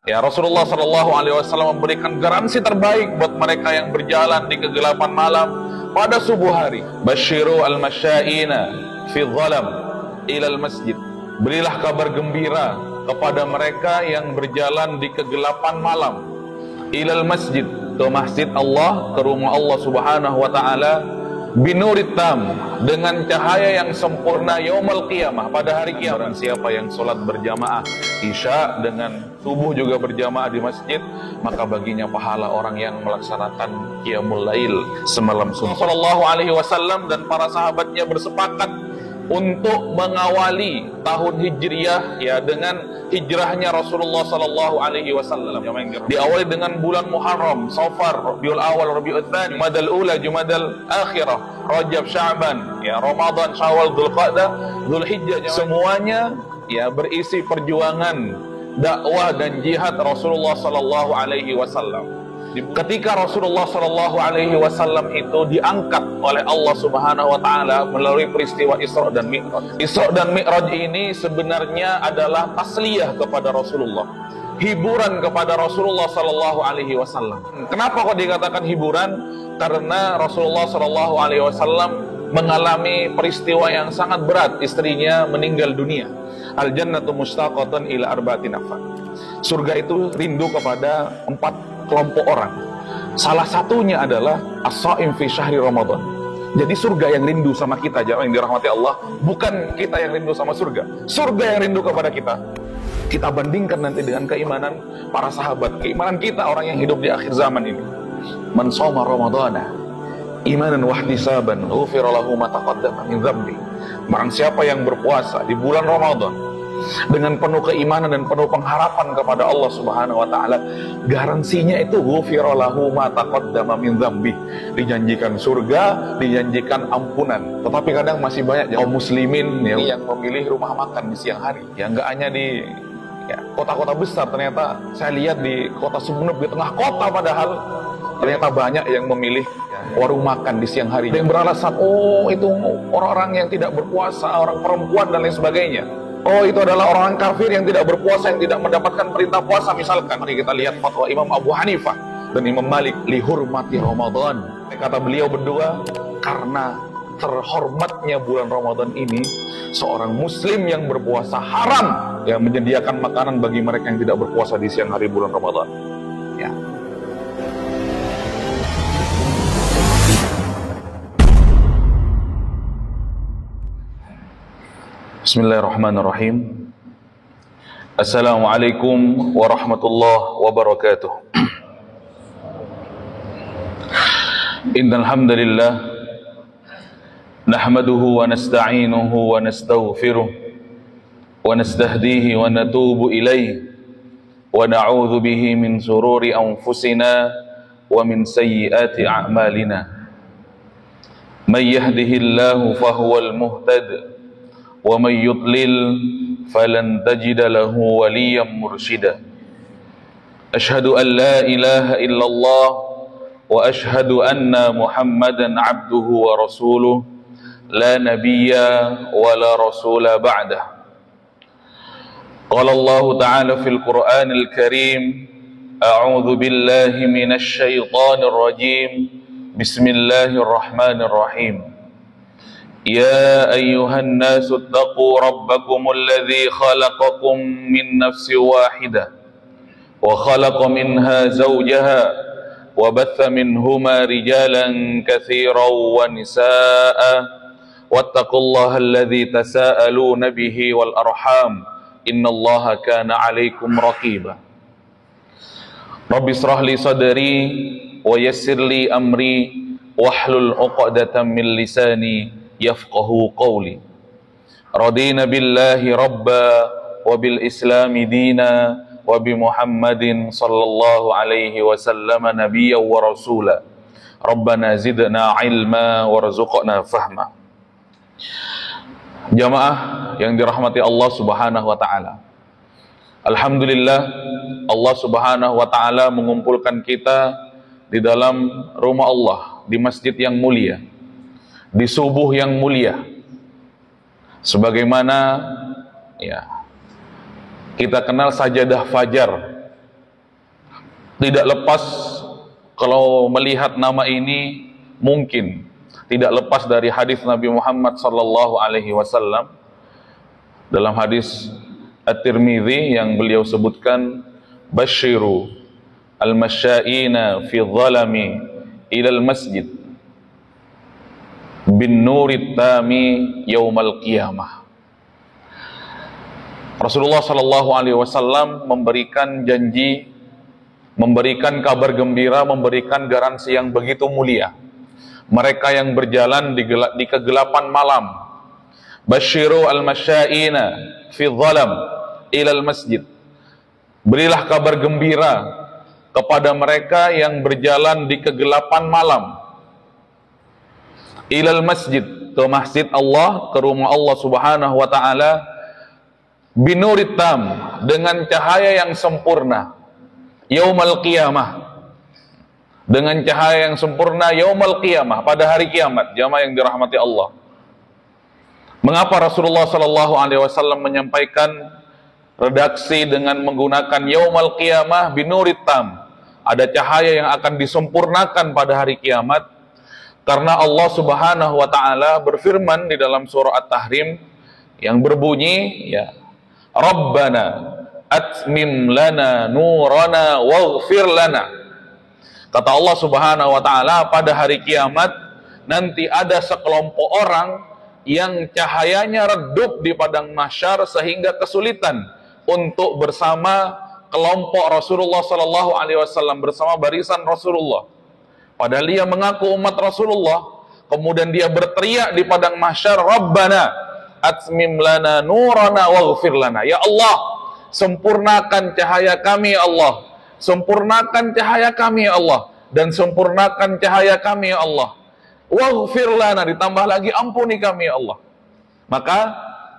Ya, Rasulullah SAW memberikan garansi terbaik buat mereka yang berjalan di kegelapan malam pada subuh hari. Basyiru al-masya'ina fi dhalam ilal masjid. Berilah kabar gembira kepada mereka yang berjalan di kegelapan malam ilal masjid, ke masjid Allah, ke rumah Allah Subhanahu wa taala, binurit tam, dengan cahaya yang sempurna yaumul qiyamah, pada hari kiamat. Siapa yang sholat berjamaah isya dengan subuh juga berjamaah di masjid, maka baginya pahala orang yang melaksanakan qiyamul lail semalam suntuk. Sallallahu alaihi wasallam dan para sahabatnya bersepakat untuk mengawali tahun Hijriyah ya dengan hijrahnya Rasulullah sallallahu alaihi wasallam. Diawali dengan bulan Muharram, Safar, Rabiul Awal, Rabiul Tsani, Jumadal Ula, Jumadal Akhirah, Rajab, Sya'ban, ya Ramadan, Syawal, Dzulqa'dah, Dzulhijjah, semuanya ya berisi perjuangan dakwah dan jihad Rasulullah sallallahu alaihi wasallam. Ketika Rasulullah sallallahu alaihi wasallam itu diangkat oleh Allah Subhanahu wa taala melalui peristiwa Isra dan Mi'raj. Isra dan Mi'raj ini sebenarnya adalah tasliyah kepada Rasulullah, hiburan kepada Rasulullah sallallahu alaihi wasallam. Kenapa kok dikatakan hiburan? Karena Rasulullah sallallahu alaihi wasallam mengalami peristiwa yang sangat berat, istrinya meninggal dunia. Al jannatu mushtaqatan ila arba'ati nafar. Surga itu rindu kepada 4 kelompok orang. Salah satunya adalah as-shaim fi syahri Ramadan. Jadi surga yang rindu sama kita, jamaah yang dirahmati Allah, bukan kita yang rindu sama surga. Surga yang rindu kepada kita. Kita bandingkan nanti dengan keimanan para sahabat, keimanan kita orang yang hidup di akhir zaman ini. Man shoma ramadhana imanan wa ihtisaban ghufira lahu ma taqaddama min dzambi. Barang siapa yang berpuasa di bulan Ramadan dengan penuh keimanan dan penuh pengharapan kepada Allah Subhanahu wa taala, garansinya itu ghufira lahu ma taqaddama min dzambi, dijanjikan surga, dijanjikan ampunan. Tetapi kadang masih banyak kaum muslimin yang memilih rumah makan di siang hari. Ya enggak hanya di kota-kota besar, ternyata saya lihat di kota Sumeneb, di tengah kota padahal ternyata banyak yang memilih warung makan di siang hari. Yang beralasan, oh itu orang-orang yang tidak berpuasa, orang perempuan dan lain sebagainya. Oh itu adalah orang kafir yang tidak berpuasa, yang tidak mendapatkan perintah puasa misalkan. Mari kita lihat fatwa Imam Abu Hanifah dan Imam Malik, lihurmati Ramadan. Kata beliau berdua, karena terhormatnya bulan Ramadan ini, seorang muslim yang berpuasa haram yang menyediakan makanan bagi mereka yang tidak berpuasa di siang hari bulan Ramadan. Ya. Bismillahirrahmanirrahim. Assalamualaikum warahmatullahi wabarakatuh. Innal hamdalillah nahmaduhu wa nasta'inuhu wa nastaghfiruh wa nastahdihi wa natubu ilayhi wa na'udzu bihi min shururi anfusina wa min sayyiati a'malina. May yahdihillahu fahuwal muhtadi wa may yudlil falan tajida lahu waliyan mursyida. Ashhadu an la ilaha illallah wa ashhadu anna Muhammadan abduhu wa rasuluh la nabiyya wa la rasula ba'dah. Qala Allah ta'ala fil Qur'anil Karim, a'udzu billahi minasy syaithanir rajim. Bismillahirrahmanirrahim. يا أيها الناس اتقوا ربكم الذي خلقكم من نفس واحدة وخلق منها زوجها وبث منهما رجالا كثيرا ونساء واتقوا الله الذي تساءلون به والأرحام إن الله كان عليكم رقيبا. رب اشرح لي صدري ويسر لي أمري واحلل عقدة من لساني yafqahu qawli. Radina billahi rabba wa bil islami dina wa bi Muhammadin sallallahu alaihi wasallam nabiyyan wa rasula. Rabbana zidna ilma warzuqna fahma. Jamaah yang dirahmati Allah Subhanahu wa taala. Alhamdulillah Allah Subhanahu wa taala mengumpulkan kita di dalam rumah Allah, di masjid yang mulia, di subuh yang mulia. Sebagaimana ya kita kenal sajadah fajar. Tidak lepas kalau melihat nama ini, mungkin tidak lepas dari hadis Nabi Muhammad sallallahu alaihi wasallam dalam hadis At-Tirmidzi yang beliau sebutkan, basyiru al-masya'ina fi dhalami ilal masjid bin nurit tami yaumal qiyamah. Rasulullah sallallahu alaihi wasallam memberikan janji, memberikan kabar gembira, memberikan garansi yang begitu mulia. Mereka yang berjalan di kegelapan malam, basyiru al-masya'ina fi dhalam ilal masjid. Berilah kabar gembira kepada mereka yang berjalan di kegelapan malam, ilal masjid, ke masjid Allah, ke rumah Allah subhanahu wa ta'ala, binurit tam, dengan cahaya yang sempurna, yaumal qiyamah, dengan cahaya yang sempurna yaumal qiyamah, pada hari kiamat. Jamaah yang dirahmati Allah, mengapa Rasulullah sallallahu alaihi wasallam menyampaikan redaksi dengan menggunakan yaumal qiyamah binurit tam, ada cahaya yang akan disempurnakan pada hari kiamat? Karena Allah subhanahu wa ta'ala berfirman di dalam surah At-Tahrim yang berbunyi, ya, Rabbana atmim lana nurana waghfir lana. Kata Allah subhanahu wa ta'ala, pada hari kiamat nanti ada sekelompok orang yang cahayanya redup di padang mahsyar sehingga kesulitan untuk bersama kelompok Rasulullah sallallahu alaihi wasallam, bersama barisan Rasulullah. Padahal dia mengaku umat Rasulullah, kemudian dia berteriak di padang mahsyar, Rabbana atmim lana nurana waghfir lana. Ya Allah, sempurnakan cahaya kami ya Allah, sempurnakan cahaya kami ya Allah, dan sempurnakan cahaya kami ya Allah. Waghfir lana, ditambah lagi ampuni kami ya Allah. Maka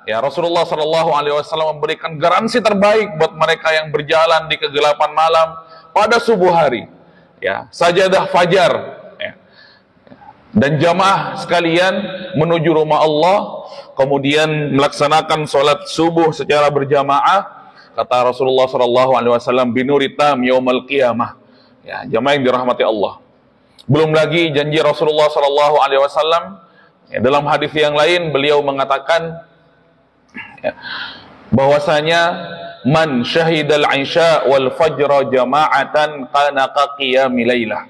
ya Rasulullah sallallahu alaihi wasallam memberikan garansi terbaik buat mereka yang berjalan di kegelapan malam pada subuh hari, ya, sajadah fajar, ya, dan jamaah sekalian menuju rumah Allah, kemudian melaksanakan sholat subuh secara berjamaah. Kata Rasulullah sallallahu alaihi wasallam, binuritam yaumal qiyamah. Ya, jamaah yang dirahmati Allah. Belum lagi janji Rasulullah sallallahu alaihi wasallam, ya, dalam hadis yang lain beliau mengatakan, ya, bahwasanya man syahidal isya wal fajra jama'atan kana ka qiyamil lailah.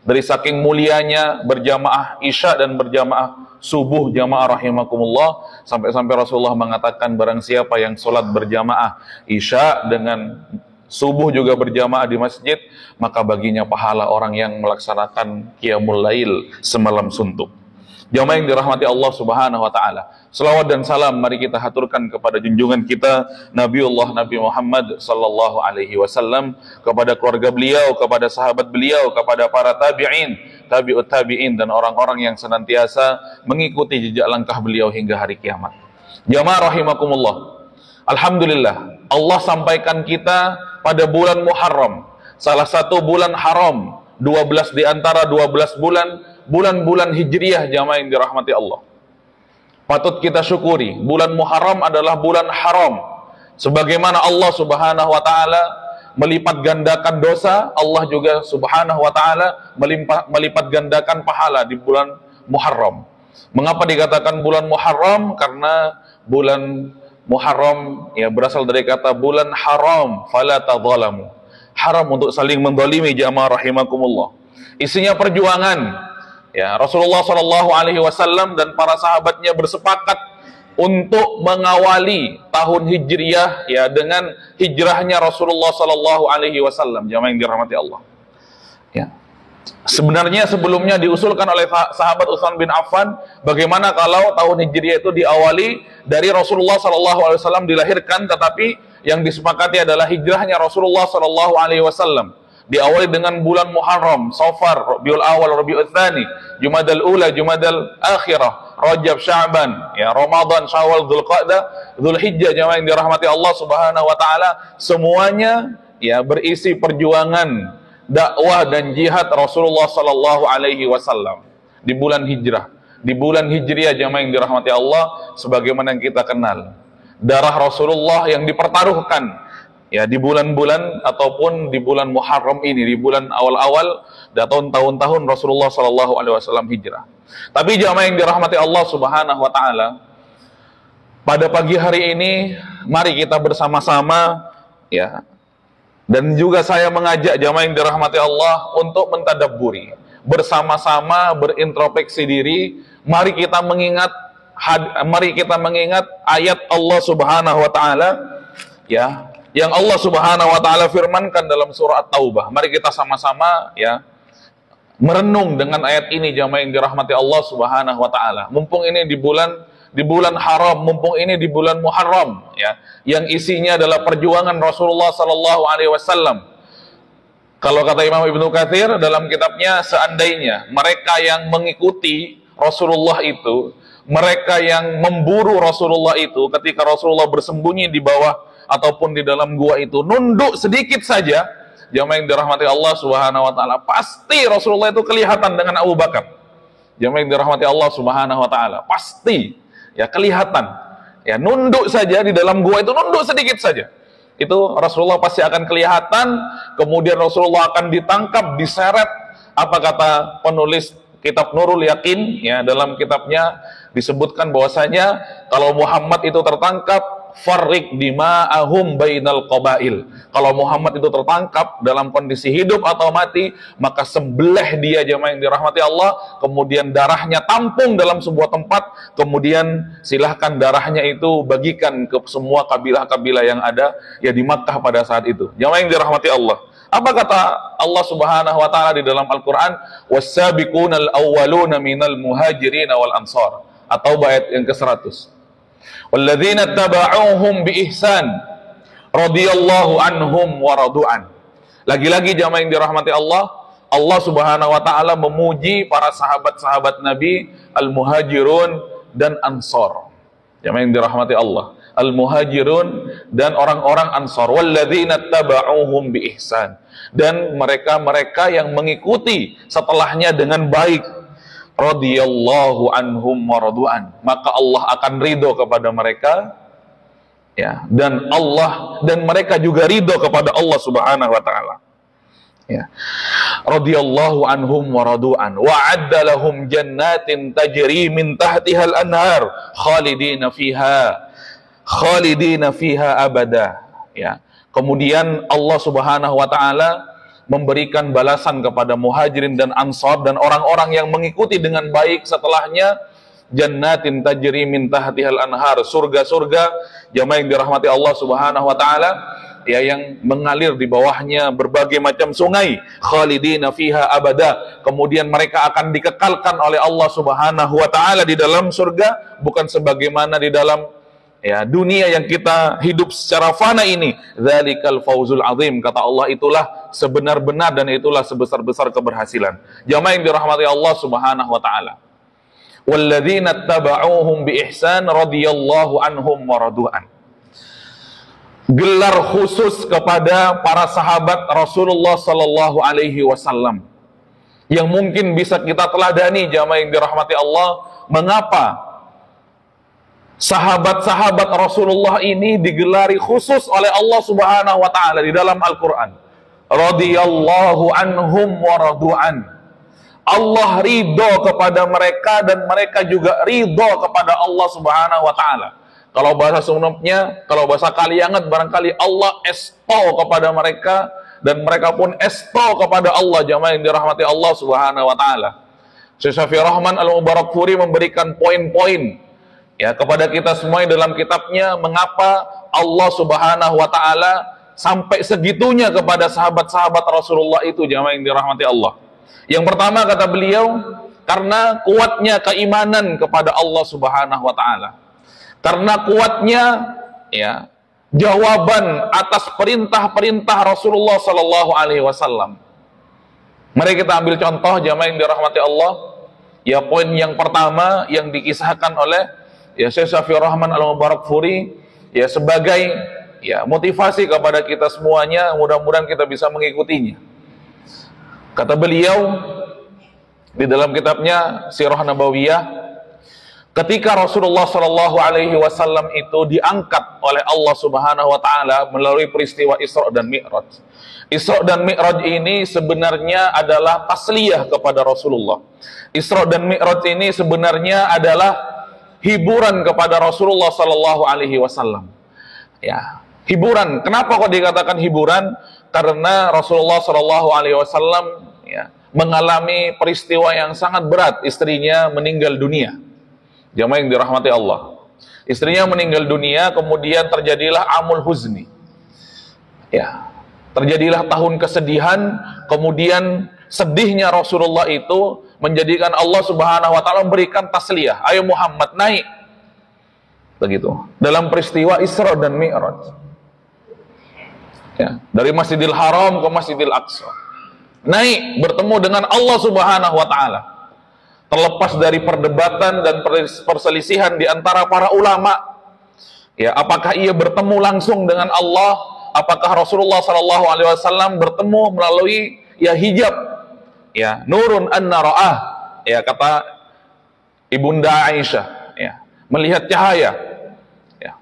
Dari saking mulianya berjamaah isya dan berjamaah subuh jamaah rahimakumullah, sampai-sampai Rasulullah mengatakan barang siapa yang sholat berjamaah isya dengan subuh juga berjamaah di masjid, maka baginya pahala orang yang melaksanakan qiyamul lail semalam suntuk. Jamaah yang dirahmati Allah subhanahu wa ta'ala, selawat dan salam mari kita haturkan kepada junjungan kita Nabiullah Nabi Muhammad sallallahu alaihi wasallam, kepada keluarga beliau, kepada sahabat beliau, kepada para tabi'in, tabi'ut tabi'in, dan orang-orang yang senantiasa mengikuti jejak langkah beliau hingga hari kiamat. Jamaah rahimakumullah, alhamdulillah Allah sampaikan kita pada bulan Muharram, salah satu bulan haram, 12 di antara 12 bulan-bulan Hijriyah. Jamaah yang dirahmati Allah, patut kita syukuri, bulan Muharram adalah bulan haram. Sebagaimana Allah subhanahu wa ta'ala melipat gandakan dosa, Allah juga subhanahu wa ta'ala melipat gandakan pahala di bulan Muharram. Mengapa dikatakan bulan Muharram? Karena bulan Muharram ya berasal dari kata bulan haram, fala tadzalamu. Haram untuk saling mendolimi, jamaah rahimakumullah. Isinya perjuangan. Ya, Rasulullah sallallahu alaihi wasallam dan para sahabatnya bersepakat untuk mengawali tahun Hijriyah ya dengan hijrahnya Rasulullah sallallahu alaihi wasallam. Jamaah yang dirahmati Allah. Ya. Sebenarnya sebelumnya diusulkan oleh sahabat Utsman bin Affan, bagaimana kalau tahun Hijriyah itu diawali dari Rasulullah sallallahu alaihi wasallam dilahirkan, tetapi yang disepakati adalah hijrahnya Rasulullah sallallahu alaihi wasallam. Diawali dengan bulan Muharram, Safar, Rabiul Awal, Rabiul Tsani, Jumadal Ula, Jumadal Akhirah, Rajab, Sya'ban, ya, Ramadan, Syawal, Dzulqa'dah, Dzulhijjah. Jamaah yang dirahmati Allah subhanahu wa ta'ala, semuanya ya berisi perjuangan dakwah dan jihad Rasulullah sallallahu alaihi wasallam di bulan hijrah, di bulan hijriah jamaah yang dirahmati Allah, sebagaimana yang kita kenal. Darah Rasulullah yang dipertaruhkan ya di bulan-bulan ataupun di bulan Muharram ini, di bulan awal-awal dan tahun-tahun Rasulullah sallallahu alaihi wasallam hijrah. Tapi jamaah yang dirahmati Allah Subhanahu wa taala, pada pagi hari ini mari kita bersama-sama ya, dan juga saya mengajak jamaah yang dirahmati Allah untuk mentadabburi, bersama-sama berintrospeksi diri. Mari kita mengingat ayat Allah Subhanahu wa taala ya, yang Allah Subhanahu wa taala firmankan dalam surah At-Taubah. Mari kita sama-sama ya merenung dengan ayat ini jamaah yang dirahmati Allah Subhanahu wa taala. Mumpung ini di bulan haram, mumpung ini di bulan Muharram ya, yang isinya adalah perjuangan Rasulullah sallallahu alaihi wasallam. Kalau kata Imam Ibnu Katsir dalam kitabnya, seandainya mereka yang mengikuti Rasulullah itu, mereka yang memburu Rasulullah itu ketika Rasulullah bersembunyi di bawah ataupun di dalam gua itu, nunduk sedikit saja, jamaah yang dirahmati Allah Subhanahu wa taala, pasti Rasulullah itu kelihatan dengan Abu Bakar. Jamaah yang dirahmati Allah Subhanahu wa taala, pasti ya kelihatan. Ya, nunduk saja di dalam gua itu, nunduk sedikit saja. Itu Rasulullah pasti akan kelihatan, kemudian Rasulullah akan ditangkap, diseret. Apa kata penulis kitab Nurul Yakin ya, dalam kitabnya disebutkan bahwasanya kalau Muhammad itu tertangkap, farriq dima'ahum bainal qabail. Kalau Muhammad itu tertangkap dalam kondisi hidup atau mati, maka sembelih dia jamaah yang dirahmati Allah, kemudian darahnya tampung dalam sebuah tempat, kemudian silahkan darahnya itu bagikan ke semua kabilah-kabilah yang ada ya di Makkah pada saat itu. Jamaah yang dirahmati Allah. Apa kata Allah Subhanahu wa taala di dalam Al-Qur'an? Was-sabiqunal awwaluna minal muhajirin wal ansar. Atau ayat yang ke-100. Walladzina taba'uhum biihsan radhiyallahu anhum wa radu'an. Lagi-lagi jamaah yang dirahmati Allah, Allah Subhanahu wa taala memuji para sahabat-sahabat Nabi al-muhajirun dan ansar. Jamaah yang dirahmati Allah, al-muhajirun dan orang-orang ansar. Walladzina taba'uhum biihsan, dan mereka-mereka yang mengikuti setelahnya dengan baik. Radhiyallahu anhum wa radu'an, maka Allah akan ridho kepada mereka ya, dan mereka juga ridho kepada Allah Subhanahu wa taala ya. Radhiyallahu anhum wa radu'an wa adda lahum jannatin tajri min tahtiha al-anhar khalidina fiha abada ya. Kemudian Allah Subhanahu wa taala memberikan balasan kepada muhajirin dan ansar dan orang-orang yang mengikuti dengan baik setelahnya, jannatin tajri min tahtihal anhar, surga-surga jamaah yang dirahmati Allah Subhanahu wa taala ya, yang mengalir di bawahnya berbagai macam sungai, khalidina fiha abada. Kemudian mereka akan dikekalkan oleh Allah Subhanahu wa taala di dalam surga, bukan sebagaimana di dalam ya dunia yang kita hidup secara fana ini. Dzalikal fauzul azim, kata Allah, itulah sebenar-benar dan itulah sebesar-besar keberhasilan. Jamaah yang dirahmati Allah Subhanahu wa taala. Walladzina taba'uhum biihsan radhiyallahu anhum wa radu'an. Gelar khusus kepada para sahabat Rasulullah sallallahu alaihi wasallam yang mungkin bisa kita teladani jamaah yang dirahmati Allah. Mengapa sahabat-sahabat Rasulullah ini digelari khusus oleh Allah Subhanahu wa taala di dalam Al-Qur'an? Radhiyallahu anhum wa radu'an. Allah ridho kepada mereka dan mereka juga ridho kepada Allah Subhanahu wa taala. Kalau bahasa sunupnya, kalau bahasa Kalianget barangkali Allah esto kepada mereka dan mereka pun esto kepada Allah, jamaah yang dirahmati Allah Subhanahu wa taala. Syekh Syafi'i Rahman Al-Mubarakfuri memberikan poin-poin ya kepada kita semua dalam kitabnya, mengapa Allah Subhanahu wa taala sampai segitunya kepada sahabat-sahabat Rasulullah itu, jamaah yang dirahmati Allah. Yang pertama kata beliau, karena kuatnya keimanan kepada Allah Subhanahu wa taala. Karena kuatnya ya jawaban atas perintah-perintah Rasulullah sallallahu alaihi wasallam. Mari kita ambil contoh jamaah yang dirahmati Allah. Ya, poin yang pertama yang dikisahkan oleh ya Syekh Syafi'i Rahman Al-Mubarakfuri ya sebagai ya motivasi kepada kita semuanya, mudah-mudahan kita bisa mengikutinya. Kata beliau di dalam kitabnya Sirah Nabawiyah, ketika Rasulullah Shallallahu Alaihi Wasallam itu diangkat oleh Allah Subhanahu Wa Taala melalui peristiwa Isra dan Mi'raj. Isra dan Mi'raj ini sebenarnya adalah tasliyah kepada Rasulullah. Isra dan Mi'raj ini sebenarnya adalah hiburan kepada Rasulullah Shallallahu Alaihi Wasallam. Ya, hiburan. Kenapa kok dikatakan hiburan? Karena Rasulullah Shallallahu Alaihi Wasallam ya, mengalami peristiwa yang sangat berat. Istrinya meninggal dunia. Jamaah yang dirahmati Allah. Istrinya meninggal dunia, kemudian terjadilah amul huzni. Ya, terjadilah tahun kesedihan. Kemudian sedihnya Rasulullah itu menjadikan Allah Subhanahu Wa Taala memberikan tasliyah. Ayo Muhammad naik. Begitu. Dalam peristiwa Isra dan Mi'raj. Ya, dari Masjidil Haram ke Masjidil Aqsa. Naik bertemu dengan Allah Subhanahu Wa Taala. Terlepas dari perdebatan dan perselisihan di antara para ulama, ya, apakah ia bertemu langsung dengan Allah? Apakah Rasulullah Sallallahu Alaihi Wasallam bertemu melalui ya hijab? Ya, nurun anna ra'ah. Ya, kata Ibunda Aisyah. Ya, melihat cahaya. Ya.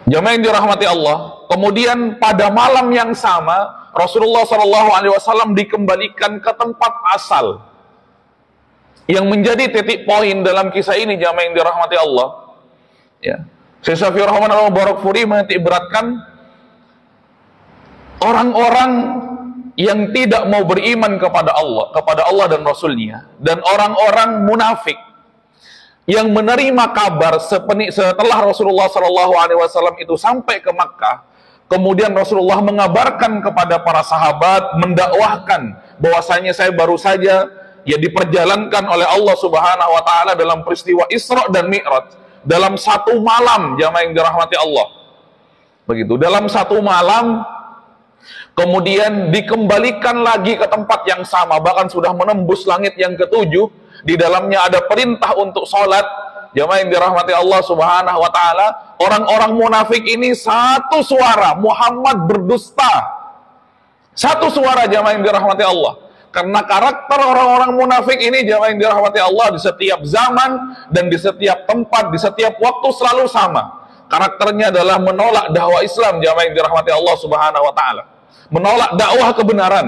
Jamaah yang dirahmati Allah. Kemudian pada malam yang sama Rasulullah Shallallahu Alaihi Wasallam dikembalikan ke tempat asal. Yang menjadi titik poin dalam kisah ini, jamaah yang dirahmati Allah, ya, Syekh Syafiur Rahman Al-Barakfuri menitikberatkan orang-orang yang tidak mau beriman kepada Allah dan Rasulnya, dan orang-orang munafik yang menerima kabar setelah Rasulullah Shallallahu Alaihi Wasallam itu sampai ke Makkah. Kemudian Rasulullah mengabarkan kepada para sahabat, mendakwahkan bahwasanya saya baru saja ya diperjalankan oleh Allah Subhanahu Wa Taala dalam peristiwa Isra dan Mi'raj dalam satu malam, jamaah yang dirahmati Allah. Begitu, dalam satu malam, kemudian dikembalikan lagi ke tempat yang sama, bahkan sudah menembus langit yang ketujuh. Di dalamnya ada perintah untuk sholat. Jamaah yang dirahmati Allah Subhanahu Wa Taala, orang-orang munafik ini satu suara, Muhammad berdusta. Satu suara, jamaah yang dirahmati Allah. Karena karakter orang-orang munafik ini, jamaah yang dirahmati Allah, di setiap zaman dan di setiap tempat, di setiap waktu selalu sama. Karakternya adalah menolak dakwah Islam, jamaah yang dirahmati Allah Subhanahu Wa Taala. Menolak dakwah kebenaran.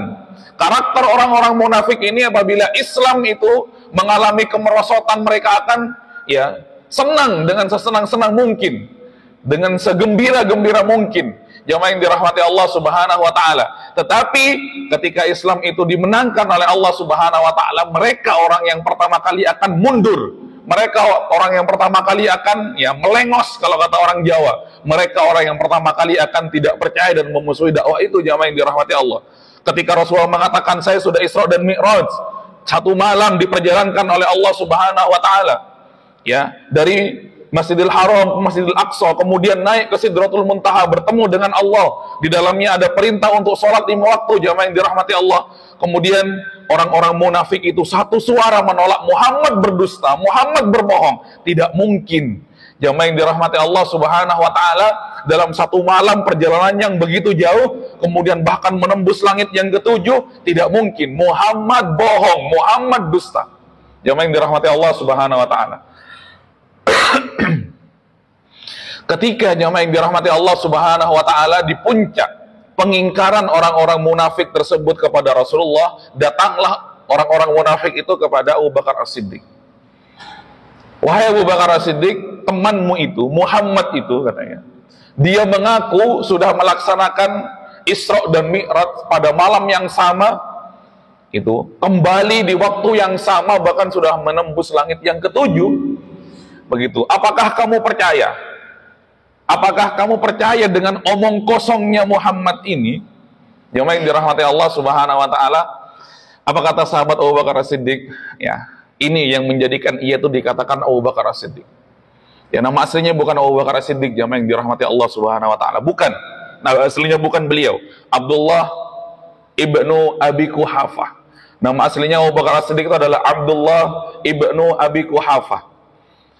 Karakter orang-orang munafik ini apabila Islam itu mengalami kemerosotan, mereka akan ya senang dengan sesenang-senang mungkin, dengan segembira-gembira mungkin, jamaah yang dirahmati Allah Subhanahu Wa Taala. Tetapi ketika Islam itu dimenangkan oleh Allah Subhanahu Wa Taala, mereka orang yang pertama kali akan mundur. Mereka orang yang pertama kali akan ya melengos, kalau kata orang Jawa. Mereka orang yang pertama kali akan tidak percaya dan memusuhi dakwah itu, jamaah yang dirahmati Allah. Ketika Rasulullah mengatakan saya sudah Isra dan Mi'raj, satu malam diperjalankan oleh Allah Subhanahu Wa Taala, ya, dari Masjidil Haram ke Masjidil Aqsa, kemudian naik ke Sidratul Muntaha bertemu dengan Allah. Di dalamnya ada perintah untuk sholat 5 waktu, jamaah yang dirahmati Allah. Kemudian orang-orang munafik itu satu suara menolak Muhammad berdusta, Muhammad berbohong. Tidak mungkin, jamaah yang dirahmati Allah Subhanahu Wa Taala, dalam satu malam perjalanan yang begitu jauh, kemudian bahkan menembus langit yang ketujuh, tidak mungkin Muhammad bohong, Muhammad dusta. Jamaah yang dirahmati Allah Subhanahu Wa Taala. Ketika jamaah yang dirahmati Allah Subhanahu Wa Taala di puncak pengingkaran orang-orang munafik tersebut kepada Rasulullah, datanglah orang-orang munafik itu kepada Abu Bakar As-Siddiq. Wahai Abu Bakar As-Siddiq, temanmu itu, Muhammad itu, katanya, dia mengaku sudah melaksanakan Isra dan Mi'raj pada malam yang sama, itu kembali di waktu yang sama, bahkan sudah menembus langit yang ketujuh. Begitu. Apakah kamu percaya? Apakah kamu percaya dengan omong kosongnya Muhammad ini? Jamaah yang dirahmati Allah Subhanahu Wa Taala. Apa kata sahabat Abu Bakar As-Siddiq? Ya, ini yang menjadikan ia itu dikatakan Abu Bakar As-Siddiq. Ya, nama aslinya bukan Abu Bakar As-Siddiq, jamaah yang dirahmati Allah Subhanahu Wa Taala. Bukan. Nama aslinya bukan beliau. Abdullah ibnu Abi Quhafah. Nama aslinya Abu Bakar As-Siddiq itu adalah Abdullah ibnu Abi Quhafah.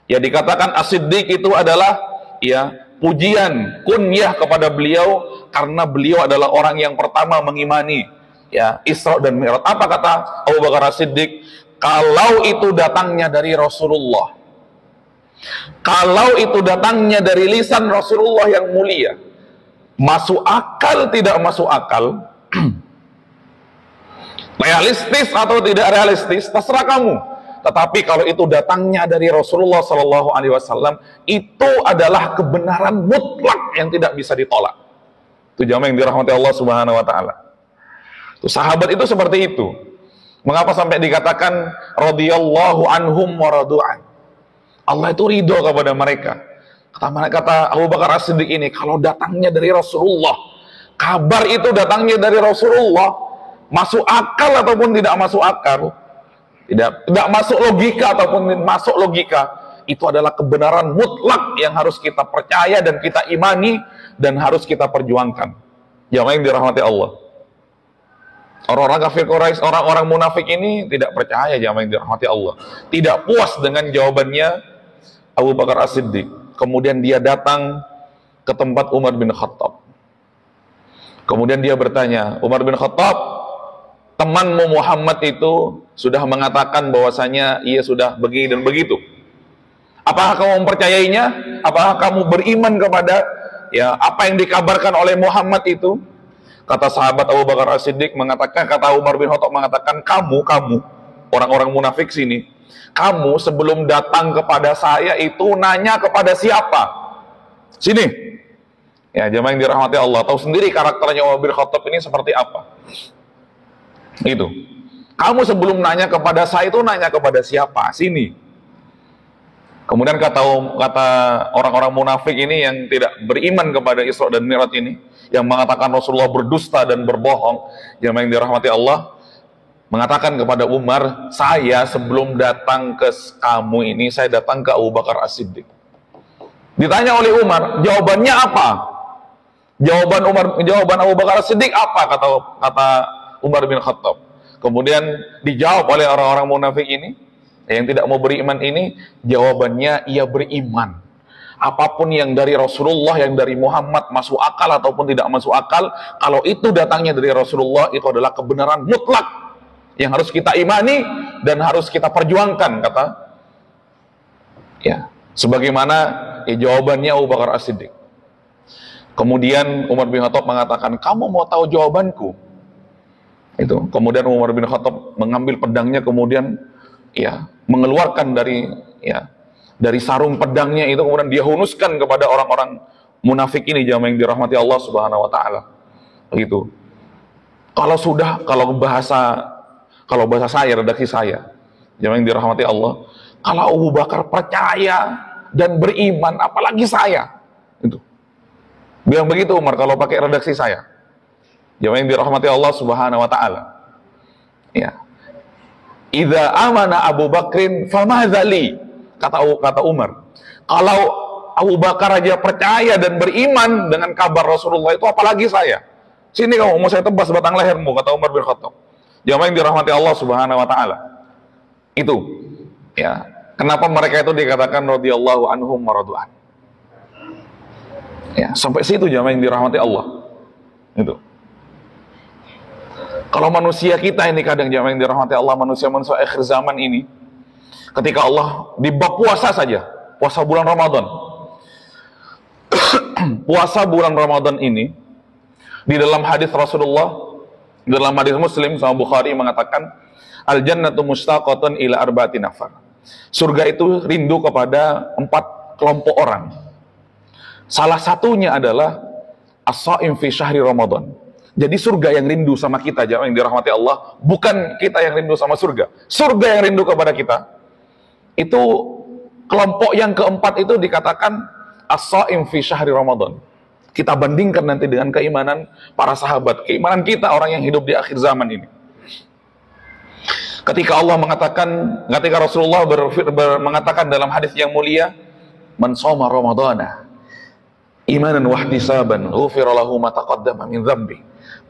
Ya, dikatakan As-Siddiq itu adalah ya pujian, kunyah kepada beliau karena beliau adalah orang yang pertama mengimani ya Isra dan Mi'raj. Apa kata Abu Bakar As-Siddiq? Kalau itu datangnya dari Rasulullah, kalau itu datangnya dari lisan Rasulullah yang mulia, masuk akal tidak masuk akal, realistis atau tidak realistis, terserah kamu. Tetapi kalau itu datangnya dari Rasulullah Shallallahu Alaihi Wasallam, itu adalah kebenaran mutlak yang tidak bisa ditolak. Itu jamaah yang dirahmati Allah Subhanahu Wa Taala. Sahabat itu seperti itu. Mengapa sampai dikatakan radhiyallahu anhum wa radu'an? Allah itu ridho kepada mereka. Kata Abu Bakar As-Siddiq ini, kalau datangnya dari Rasulullah, kabar itu datangnya dari Rasulullah, masuk akal ataupun tidak masuk akal, tidak masuk logika ataupun masuk logika, itu adalah kebenaran mutlak yang harus kita percaya dan kita imani dan harus kita perjuangkan. Jamaah yang dirahmati Allah. Orang-orang kafir Quraisy, orang-orang munafik ini tidak percaya, jamaah yang dirahmati Allah. Tidak puas dengan jawabannya Abu Bakar As-Siddiq. Kemudian dia datang ke tempat Umar bin Khattab. Kemudian dia bertanya, Umar bin Khattab, temanmu Muhammad itu sudah mengatakan bahwasanya ia sudah begini dan begitu. Apakah kamu mempercayainya? Apakah kamu beriman kepada apa yang dikabarkan oleh Muhammad itu? Kata sahabat Abu Bakar As-Siddiq mengatakan, kata Umar bin Khattab mengatakan, kamu orang-orang munafik sini, kamu sebelum datang kepada saya itu nanya kepada siapa? Sini. Ya, jemaah yang dirahmati Allah, tahu sendiri karakternya Umar bin Khattab ini seperti apa. Itu. Kamu sebelum nanya kepada saya itu nanya kepada siapa? Sini. Kemudian kata orang-orang munafik ini yang tidak beriman kepada Isra dan Mi'raj ini, yang mengatakan Rasulullah berdusta dan berbohong, jemaah yang dirahmati Allah, mengatakan kepada Umar, saya sebelum datang ke kamu ini, saya datang ke Abu Bakar As-Siddiq. Ditanya oleh Umar, jawabannya apa? Jawaban Abu Bakar As-Siddiq apa? Kata Umar bin Khattab. Kemudian dijawab oleh orang-orang munafik ini, yang tidak mau beriman ini, jawabannya ia beriman. Apapun yang dari Rasulullah, yang dari Muhammad masuk akal ataupun tidak masuk akal, kalau itu datangnya dari Rasulullah, itu adalah kebenaran mutlak yang harus kita imani dan harus kita perjuangkan, kata sebagaimana jawabannya Abu Bakar As-Siddiq. Kemudian Umar bin Khattab mengatakan, kamu mau tahu jawabanku? Itu. Kemudian Umar bin Khattab mengambil pedangnya, kemudian mengeluarkan dari sarung pedangnya itu, kemudian dia hunuskan kepada orang-orang munafik ini, jamaah yang dirahmati Allah Subhanahu Wa Taala. Begitu. Kalau bahasa saya, redaksi saya, jamaah yang dirahmati Allah, kalau Abu Bakar percaya dan beriman, apalagi saya. Itu. Bilang begitu Umar kalau pakai redaksi saya. Jamaah yang dirahmati Allah Subhanahu Wa Taala. Ya. Idza amana Abu Bakrin famadzali, kata Umar. Kalau Abu Bakar aja percaya dan beriman dengan kabar Rasulullah itu, apalagi saya. Sini kamu, mau saya tebas batang lehermu, kata Umar bin Khattab. Jamaah yang dirahmati Allah Subhanahu Wa Taala. Itu. Ya. Kenapa mereka itu dikatakan radhiyallahu anhum wa radu'an? Ya, sampai situ jamaah yang dirahmati Allah. Itu. Kalau manusia kita ini kadang, jamaah yang dirahmati Allah, manusia-manusia akhir zaman ini, ketika Allah di bab puasa saja, puasa bulan Ramadan, puasa bulan Ramadan ini, di dalam hadis Rasulullah, di dalam hadis Muslim sama Bukhari mengatakan, al jannatu mustaqatun ila arba'ati nafar. Surga itu rindu kepada 4 kelompok orang. Salah satunya adalah as-shaim fi syahri Ramadan. Jadi surga yang rindu sama kita, jamaah yang dirahmati Allah, bukan kita yang rindu sama surga. Surga yang rindu kepada kita. Itu kelompok yang keempat itu dikatakan as-shaim fi syahri Ramadan. Kita bandingkan nanti dengan keimanan para sahabat, keimanan kita orang yang hidup di akhir zaman ini. Ketika Rasulullah mengatakan dalam hadis yang mulia, man shoma ramadhana imanan wa ihtisaban ghufira lahu ma taqaddama min dzambi.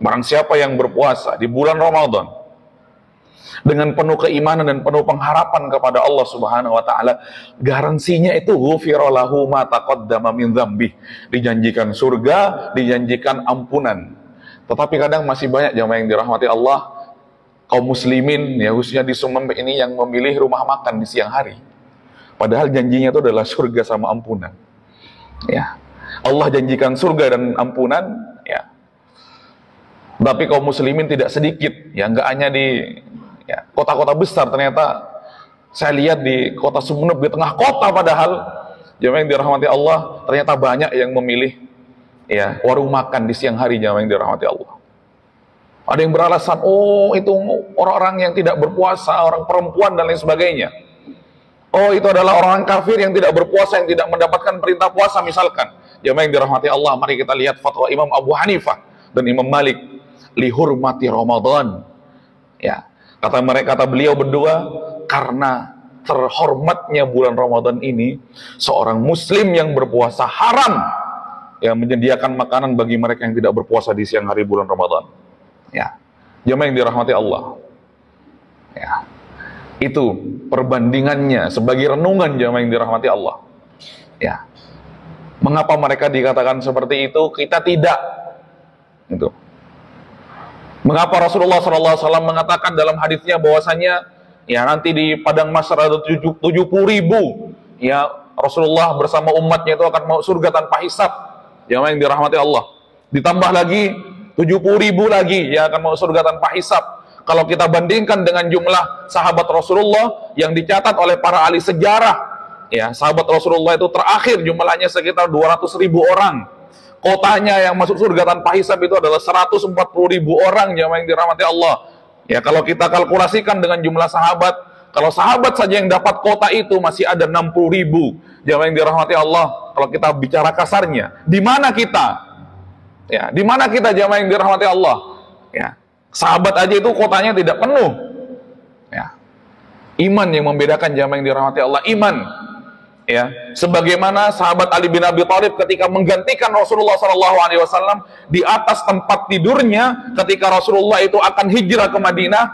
Barang siapa yang berpuasa di bulan Ramadan dengan penuh keimanan dan penuh pengharapan kepada Allah Subhanahu wa taala, garansinya itu ghufira lahu ma taqaddama min dzambi. Dijanjikan surga, dijanjikan ampunan Tetapi kadang masih banyak jamaah yang dirahmati Allah, kaum muslimin, ya khususnya di Sumeneb ini, yang memilih rumah makan di siang hari. Padahal janjinya itu adalah surga sama ampunan. Ya, Allah janjikan surga dan ampunan, ya. Tapi kaum muslimin tidak sedikit, ya, nggak hanya di kota-kota besar. Ternyata saya lihat di kota Sumeneb, di tengah kota, padahal jamaah yang dirahmati Allah, ternyata banyak yang memilih warung makan di siang hari, jamaah yang dirahmati Allah. Ada yang beralasan, oh itu orang-orang yang tidak berpuasa, orang perempuan dan lain sebagainya. Oh itu adalah orang kafir yang tidak berpuasa, yang tidak mendapatkan perintah puasa misalkan. Jamaah yang dirahmati Allah, mari kita lihat fatwa Imam Abu Hanifah dan Imam Malik, lihurmati Ramadan. Ya, kata beliau berdua, karena terhormatnya bulan Ramadan ini, seorang muslim yang berpuasa haram menyediakan makanan bagi mereka yang tidak berpuasa di siang hari bulan Ramadan. Ya, jamaah yang dirahmati Allah. Ya, itu perbandingannya sebagai renungan jamaah yang dirahmati Allah. Ya, mengapa mereka dikatakan seperti itu, kita tidak? Itu. Mengapa Rasulullah SAW mengatakan dalam hadisnya bahwasanya nanti di padang mahsyar ada 70.000 Rasulullah bersama umatnya itu akan masuk surga tanpa hisab, jamaah yang dirahmati Allah. Ditambah lagi 70.000 lagi yang akan masuk surga tanpa hisab. Kalau kita bandingkan dengan jumlah sahabat Rasulullah yang dicatat oleh para ahli sejarah, sahabat Rasulullah itu terakhir jumlahnya sekitar 200.000 orang. Kotanya yang masuk surga tanpa hisab itu adalah 140.000 orang, jamaah yang dirahmati Allah. Ya, kalau kita kalkulasikan dengan jumlah sahabat, kalau sahabat saja yang dapat kota itu masih ada 60.000, jamaah yang dirahmati Allah. Kalau kita bicara kasarnya, di mana kita? Ya, di mana kita jamaah yang dirahmati Allah? Ya, sahabat aja itu kotanya tidak penuh. Ya, iman yang membedakan jamaah yang dirahmati Allah, iman. Ya, sebagaimana sahabat Ali bin Abi Thalib ketika menggantikan Rasulullah SAW di atas tempat tidurnya ketika Rasulullah itu akan hijrah ke Madinah,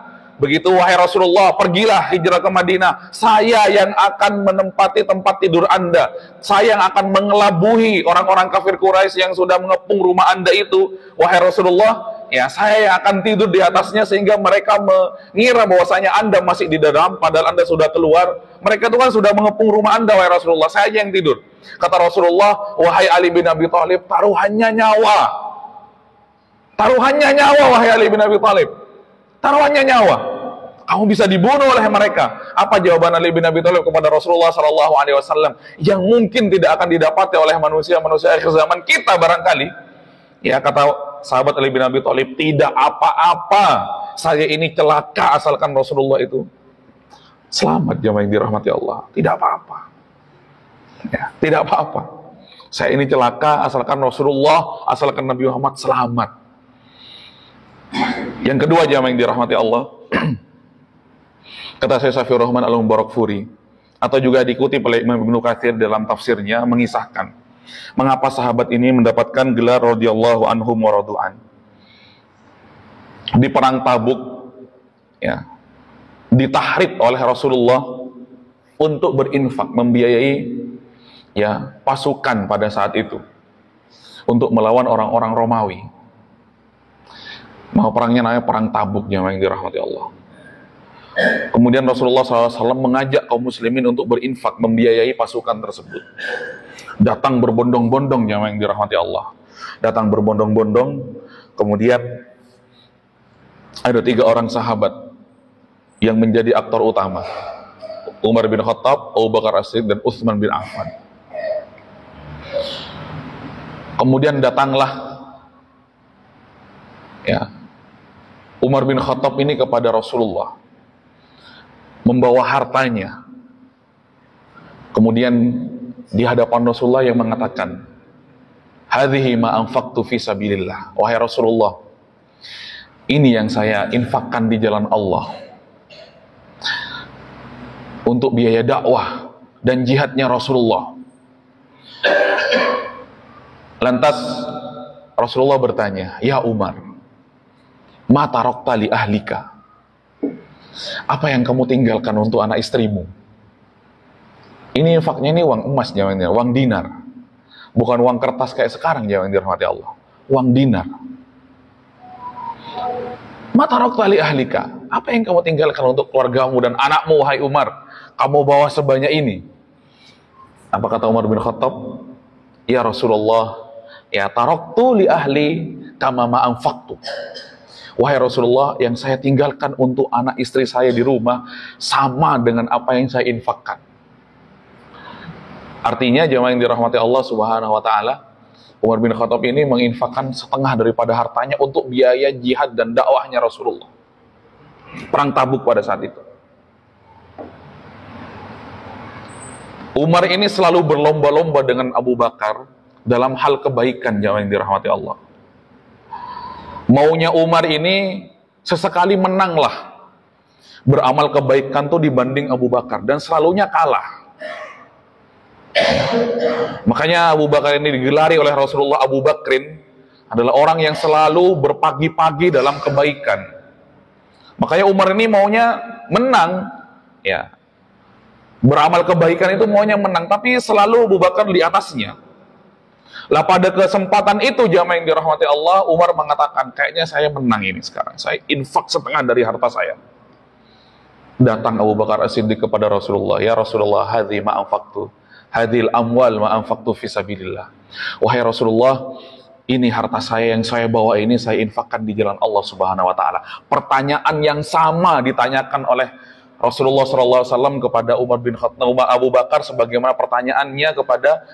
begitu, wahai Rasulullah, pergilah hijrah ke Madinah, saya yang akan menempati tempat tidur Anda, saya yang akan mengelabuhi orang-orang kafir Quraisy yang sudah mengepung rumah Anda itu, wahai Rasulullah. Saya yang akan tidur di atasnya sehingga mereka mengira bahwasanya Anda masih di dalam, padahal Anda sudah keluar. Mereka itu kan sudah mengepung rumah Anda, wahai Rasulullah, saya yang tidur. Kata Rasulullah, wahai Ali bin Abi Thalib, taruhannya nyawa. Taruhannya nyawa, wahai Ali bin Abi Thalib. Taruhannya nyawa. Kamu bisa dibunuh oleh mereka. Apa jawaban Ali bin Abi Thalib kepada Rasulullah SAW? Yang mungkin tidak akan didapati oleh manusia-manusia akhir zaman kita barangkali. Ya, kata sahabat Ali bin Abi Thalib, tidak apa-apa, saya ini celaka asalkan Rasulullah itu selamat, jamaah yang dirahmati Allah. Tidak apa-apa. Ya, tidak apa-apa. Saya ini celaka asalkan Rasulullah, asalkan Nabi Muhammad selamat. Yang kedua, jamaah yang dirahmati Allah, kata Syekh Safiur Rahman Al-Mubarakfuri, atau juga dikutip oleh Imam Ibnu Katsir dalam tafsirnya, mengisahkan mengapa sahabat ini mendapatkan gelar radhiyallahu anhum wa radu'an. Di perang Tabuk, ditahrid oleh Rasulullah untuk berinfak, membiayai pasukan pada saat itu untuk melawan orang-orang Romawi. Maka perangnya namanya perang Tabuk, jamaah yang dirahmati Allah. Kemudian Rasulullah SAW mengajak kaum muslimin untuk berinfak, membiayai pasukan tersebut. Datang berbondong-bondong, jamaah yang dirahmati Allah. Datang berbondong-bondong, kemudian ada 3 orang sahabat yang menjadi aktor utama. Umar bin Khattab, Abu Bakar As-Siddiq, dan Utsman bin Affan. Kemudian datanglah Umar bin Khattab ini kepada Rasulullah, membawa hartanya. Kemudian di hadapan Rasulullah yang mengatakan, hadhihi ma anfaqtu fi sabilillah. Wahai Rasulullah, ini yang saya infakkan di jalan Allah untuk biaya dakwah dan jihadnya Rasulullah. Lantas Rasulullah bertanya, ya Umar, ma tarakta li ahlika? Apa yang kamu tinggalkan untuk anak istrimu? Ini infaknya ini uang emas, jamaah, uang dinar. Bukan uang kertas kayak sekarang, jamaah yang dirahmati Allah. Uang dinar. Ma tarakta li ahlika. Apa yang kamu tinggalkan untuk keluargamu dan anakmu, wahai Umar? Kamu bawa sebanyak ini. Apa kata Umar bin Khattab? Ya Rasulullah, ya taraktu li ahli kama ma anfaqtu. Wahai Rasulullah, yang saya tinggalkan untuk anak istri saya di rumah sama dengan apa yang saya infakkan. Artinya jemaah yang dirahmati Allah Subhanahu wa taala, Umar bin Khattab ini menginfakkan setengah daripada hartanya untuk biaya jihad dan dakwahnya Rasulullah. Perang Tabuk pada saat itu. Umar ini selalu berlomba-lomba dengan Abu Bakar dalam hal kebaikan, jemaah yang dirahmati Allah. Maunya Umar ini sesekali menanglah beramal kebaikan tuh dibanding Abu Bakar, dan selalunya kalah. Makanya Abu Bakar ini digelari oleh Rasulullah, Abu Bakrin adalah orang yang selalu berpagi-pagi dalam kebaikan. Makanya Umar ini maunya menang, ya, beramal kebaikan itu maunya menang, tapi selalu Abu Bakar di atasnya. Lah pada kesempatan itu, jamaah yang dirahmati Allah, Umar mengatakan, kayaknya saya menang ini sekarang, saya infak setengah dari harta saya. Datang Abu Bakar As-Siddiq kepada Rasulullah, ya Rasulullah, hadhi ma anfaqtu, hadhil amwal ma anfaqtu fi sabilillah. Wahai Rasulullah, ini harta saya yang saya bawa ini saya infakkan di jalan Allah Subhanahu wa taala. Pertanyaan yang sama ditanyakan oleh Rasulullah SAW kepada Umar bin Khattab, Abu Bakar, sebagaimana pertanyaannya kepada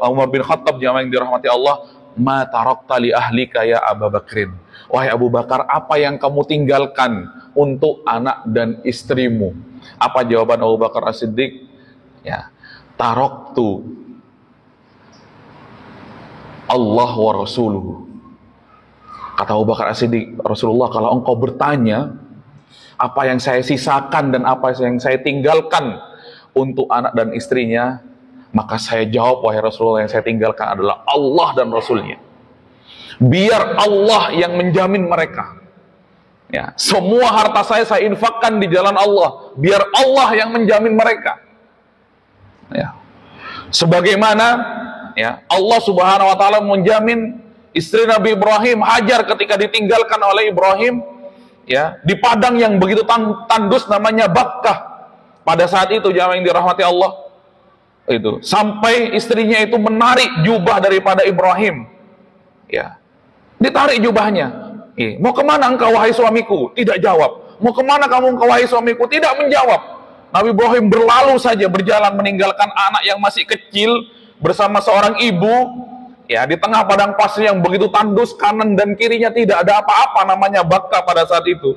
Umar bin Khattab, jamaah yang dirahmati Allah, ma tarakta li ahlika ya Abu Bakrin. Wahai Abu Bakar, apa yang kamu tinggalkan untuk anak dan istrimu? Apa jawaban Abu Bakar As-Siddiq? Ya, taraktu Allah wa Rasuluhu. Kata Abu Bakar As-Siddiq, Rasulullah, kalau engkau bertanya apa yang saya sisakan dan apa yang saya tinggalkan untuk anak dan istrinya, maka saya jawab, wahai Rasulullah, yang saya tinggalkan adalah Allah dan Rasulnya. Biar Allah yang menjamin mereka. Ya, semua harta saya infakkan di jalan Allah, biar Allah yang menjamin mereka. Ya. Sebagaimana ya, Allah Subhanahu wa taala menjamin istri Nabi Ibrahim, Hajar, ketika ditinggalkan oleh Ibrahim, ya, di padang yang begitu tandus namanya Bakkah. Pada saat itu, jamaah yang dirahmati Allah, itu sampai istrinya itu menarik jubah daripada Ibrahim, ya, ditarik jubahnya. Mau kemana engkau wahai suamiku? Tidak jawab. Mau kemana kamu engkau wahai suamiku? Tidak menjawab. Nabi Ibrahim berlalu saja, berjalan meninggalkan anak yang masih kecil bersama seorang ibu, ya, di tengah padang pasir yang begitu tandus, kanan dan kirinya tidak ada apa-apa, namanya Bakkah pada saat itu.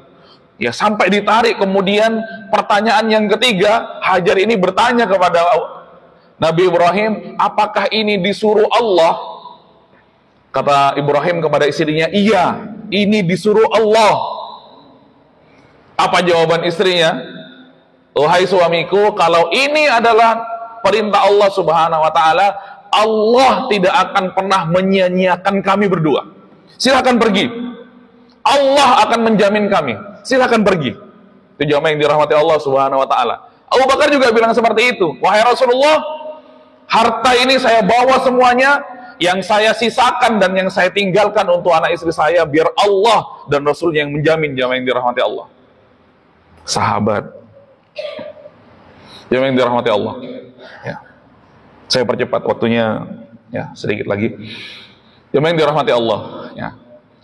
Ya, sampai ditarik. Kemudian pertanyaan yang ketiga, Hajar ini bertanya kepada Nabi Ibrahim, apakah ini disuruh Allah? Kata Ibrahim kepada istrinya, iya, ini disuruh Allah. Apa jawaban istrinya? Wahai suamiku, kalau ini adalah perintah Allah Subhanahu wa taala, Allah tidak akan pernah menyia-nyiakan kami berdua. Silakan pergi. Allah akan menjamin kami. Silakan pergi. Itu jamaah yang dirahmati Allah Subhanahu wa taala. Abu Bakar juga bilang seperti itu. Wahai Rasulullah, harta ini saya bawa semuanya, yang saya sisakan dan yang saya tinggalkan untuk anak istri saya, biar Allah dan Rasul yang menjamin, jamaah yang dirahmati Allah. Sahabat, jamaah yang dirahmati Allah. Ya. Saya percepat waktunya, ya, sedikit lagi. Jemaah yang dirahmati Allah, ya.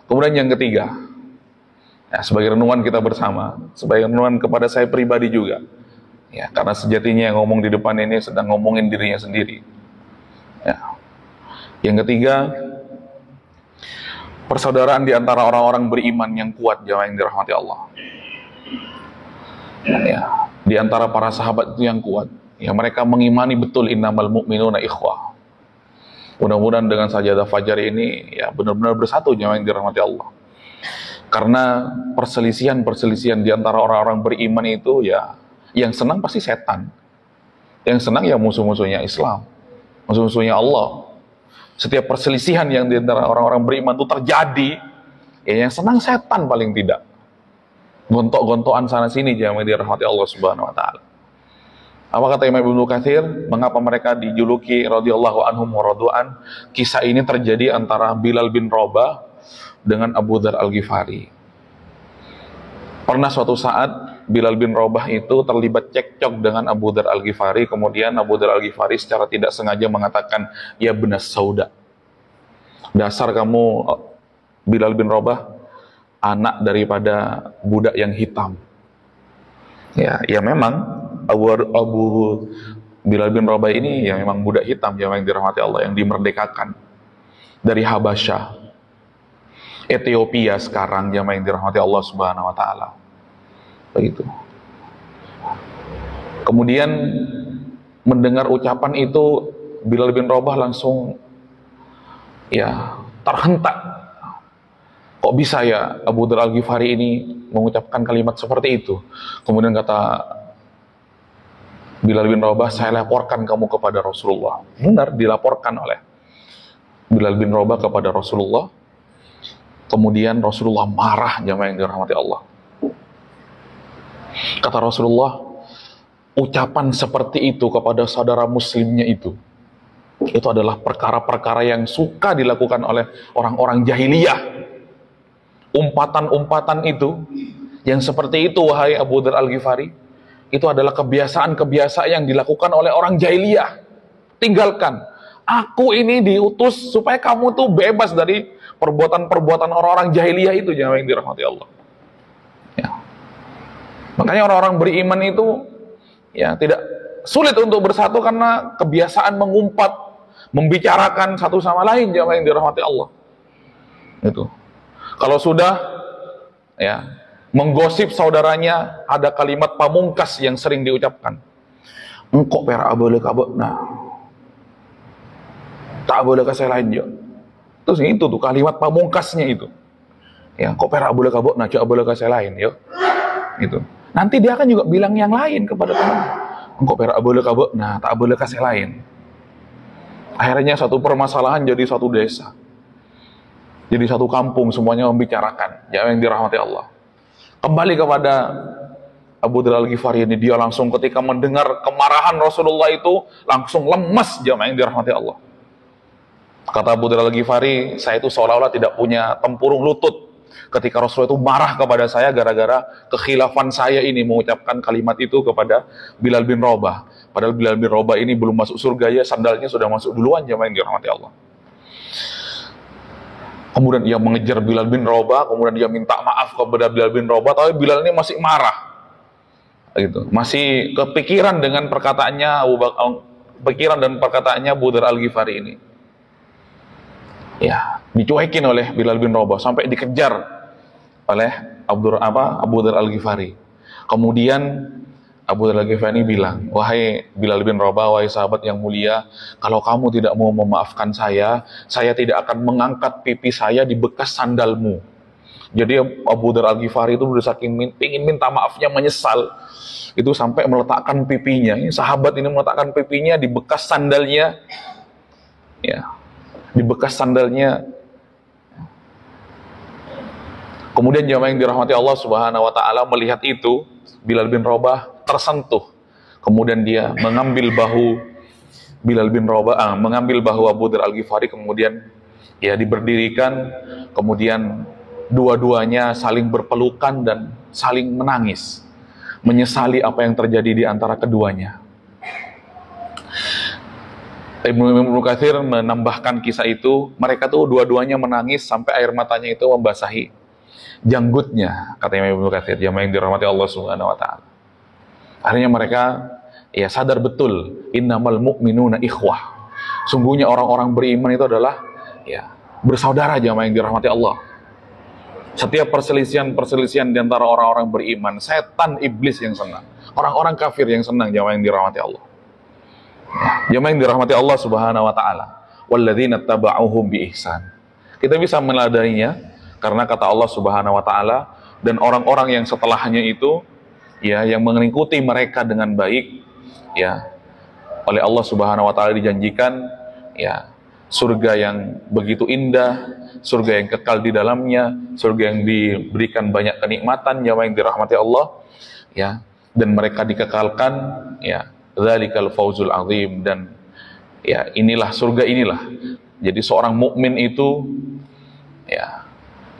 Kemudian yang ketiga, ya, sebagai renungan kita bersama, sebagai renungan kepada saya pribadi juga, ya, karena sejatinya yang ngomong di depan ini sedang ngomongin dirinya sendiri. Ya. Yang ketiga, persaudaraan di antara orang-orang beriman yang kuat, jemaah yang dirahmati Allah. Ya, di antara para sahabat itu yang kuat. Ya, mereka mengimani betul innamal mu'minuna ikhwah. Mudah-mudahan dengan sajadah fajar ini, ya, benar-benar bersatu, jemaah yang dirahmati Allah. Karena perselisihan-perselisihan di antara orang-orang beriman itu, ya, yang senang pasti setan. Yang senang ya musuh-musuhnya Islam, musuh-musuhnya Allah. Setiap perselisihan yang di antara orang-orang beriman itu terjadi, ya, yang senang setan paling tidak. Gontok-gontokan sana sini, jemaah yang dirahmati Allah Subhanahu wa taala. Apa kata Imam Ibnu Katsir? Mengapa mereka dijuluki radhiyallahu anhum wa radu'an? Kisah ini terjadi antara Bilal bin Rabah dengan Abu Dzar Al-Ghifari. Pernah suatu saat Bilal bin Rabah itu terlibat cekcok dengan Abu Dzar Al-Ghifari, kemudian Abu Dzar Al-Ghifari secara tidak sengaja mengatakan, "Ya benas sauda. Dasar kamu Bilal bin Rabah, anak daripada budak yang hitam." Ya memang Abu Bilal bin Rabah ini ya memang budak hitam yang dirahmati Allah, yang dimerdekakan dari Habasyah, Ethiopia sekarang, yang dirahmati Allah Subhanahu wa taala. Begitu. Kemudian mendengar ucapan itu, Bilal bin Rabah langsung ya terhentak. Kok bisa ya Abu Dzar Al-Ghifari ini mengucapkan kalimat seperti itu? Kemudian kata Bilal bin Rabah, "Saya laporkan kamu kepada Rasulullah." Benar, dilaporkan oleh Bilal bin Rabah kepada Rasulullah. Kemudian Rasulullah marah, jamaah yang dirahmati Allah. Kata Rasulullah, ucapan seperti itu kepada saudara muslimnya itu adalah perkara-perkara yang suka dilakukan oleh orang-orang jahiliyah. Umpatan-umpatan itu, yang seperti itu, wahai Abu Dzar Al-Ghifari, itu adalah kebiasaan-kebiasaan yang dilakukan oleh orang jahiliyah. Tinggalkan. Aku ini diutus supaya kamu tuh bebas dari perbuatan-perbuatan orang-orang jahiliyah itu, jamaah yang dirahmati Allah. Ya. Makanya orang-orang beriman itu ya tidak sulit untuk bersatu karena kebiasaan mengumpat, membicarakan satu sama lain, jamaah yang dirahmati Allah. Itu. Kalau sudah ya menggosip saudaranya, ada kalimat pamungkas yang sering diucapkan. Engkau pera boleh kabut, nah tak boleh kasih lain juga. Terus itu tuh kalimat pamungkasnya itu. Ya, kok pera boleh kabut, nah tak boleh kasih lain, yo. Itu. Nanti dia akan juga bilang yang lain kepada teman. Engkau pera boleh kabut, nah tak boleh kasih lain. Akhirnya satu permasalahan jadi satu desa. Jadi satu kampung semuanya membicarakan, yang dirahmati Allah. Kembali kepada Abu Dzar Al-Ghifari ini, dia langsung ketika mendengar kemarahan Rasulullah itu langsung lemas, jamaah yang dirahmati Allah. Kata Abu Dzar Al-Ghifari, saya itu seolah-olah tidak punya tempurung lutut ketika Rasulullah itu marah kepada saya gara-gara kekhilafan saya ini mengucapkan kalimat itu kepada Bilal bin Rabah. Padahal Bilal bin Rabah ini belum masuk surga ya, sandalnya sudah masuk duluan, jamaah yang dirahmati Allah. Kemudian dia mengejar Bilal bin Rabah, kemudian dia minta maaf kepada Bilal bin Rabah, tapi Bilal ini masih marah. Gitu. Masih kepikiran dengan perkataannya Abu Dzar Al-Ghifari ini. Ya, dicuekin oleh Bilal bin Rabah sampai dikejar oleh Abu Dzar Al-Ghifari. Kemudian Abu Dzar Al-Ghifari bilang, "Wahai Bilal bin Rabah, wahai sahabat yang mulia, kalau kamu tidak mau memaafkan saya tidak akan mengangkat pipi saya di bekas sandalmu." Jadi Abu Dzar Al-Ghifari itu udah saking ingin minta maafnya, menyesal, itu sampai meletakkan pipinya. Ini sahabat ini meletakkan pipinya di bekas sandalnya, ya, di bekas sandalnya. Kemudian jamaah yang dirahmati Allah Subhanahu wa taala melihat itu, Bilal bin Rabah tersentuh. Kemudian dia mengambil bahu Bilal bin Rabah, mengambil bahu Abu Dzar Al-Ghifari, kemudian ya diberdirikan, kemudian dua-duanya saling berpelukan dan saling menangis, menyesali apa yang terjadi di antara keduanya. Ibnu Katsir menambahkan kisah itu, mereka tuh dua-duanya menangis sampai air matanya itu membasahi janggutnya, katanya Ibnu Katsir, jamaah yang dirahmati Allah Subhanahu wa taala. Akhirnya mereka ya sadar betul, innamal mu'minuna ikhwah. Sungguhnya orang-orang beriman itu adalah ya bersaudara, jamaah yang dirahmati Allah. Setiap perselisihan di antara orang-orang beriman, setan iblis yang senang, orang-orang kafir yang senang, jamaah yang dirahmati Allah. Jamaah yang dirahmati Allah Subhanahu wa taala. Walladzina taba'uhum bi ihsan. Kita bisa meneladaninya karena kata Allah Subhanahu wa taala, dan orang-orang yang setelahnya itu ya yang mengikuti mereka dengan baik, ya oleh Allah Subhanahu wa taala dijanjikan ya surga yang begitu indah, surga yang kekal di dalamnya, surga yang diberikan banyak kenikmatan, jamaah yang dirahmati Allah, ya, dan mereka dikekalkan, ya, dzalikal fauzul azim, dan ya inilah surga inilah. Jadi seorang mukmin itu ya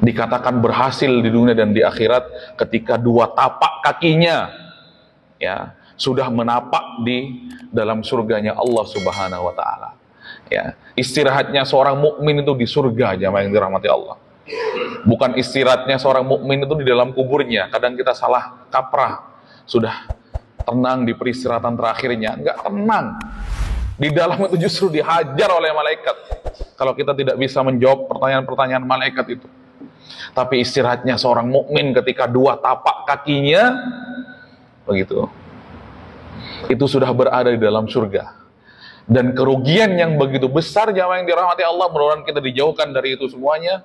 dikatakan berhasil di dunia dan di akhirat ketika dua tapak kakinya ya sudah menapak di dalam surganya Allah Subhanahu wa taala. Ya, istirahatnya seorang mukmin itu di surga, jamaah yang dirahmati Allah. Bukan istirahatnya seorang mukmin itu di dalam kuburnya. Kadang kita salah kaprah. Sudah tenang di peristirahatan terakhirnya, enggak tenang. Di dalam itu justru dihajar oleh malaikat. Kalau kita tidak bisa menjawab pertanyaan-pertanyaan malaikat itu. Tapi istirahatnya seorang mukmin ketika dua tapak kakinya begitu. Itu sudah berada di dalam surga. Dan kerugian yang begitu besar, jamaah yang dirahmati Allah, mudah-mudahan kita dijauhkan dari itu semuanya.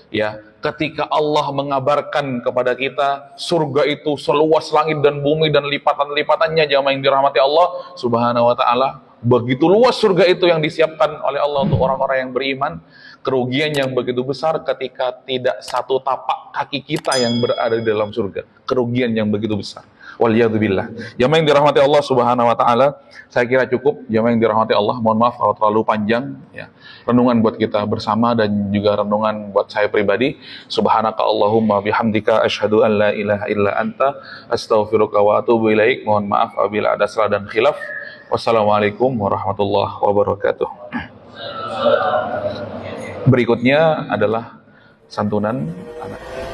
Ya, ketika Allah mengabarkan kepada kita surga itu seluas langit dan bumi dan lipatan-lipatannya, jamaah yang dirahmati Allah Subhanahu wa taala, begitu luas surga itu yang disiapkan oleh Allah untuk orang-orang yang beriman. Kerugian yang begitu besar ketika tidak satu tapak kaki kita yang berada di dalam surga. Kerugian yang begitu besar. Waliyadzubillah. Jamaah yang dirahmati Allah Subhanahu wa taala, saya kira cukup. Jamaah yang dirahmati Allah, mohon maaf kalau terlalu panjang ya. Renungan buat kita bersama dan juga renungan buat saya pribadi. Subhanaka Allahumma bihamdika asyhadu an la ilaha illa anta astaghfiruka wa atubu ilaik. Mohon maaf apabila ada salah dan khilaf. Wassalamualaikum warahmatullahi wabarakatuh. Berikutnya adalah santunan anak.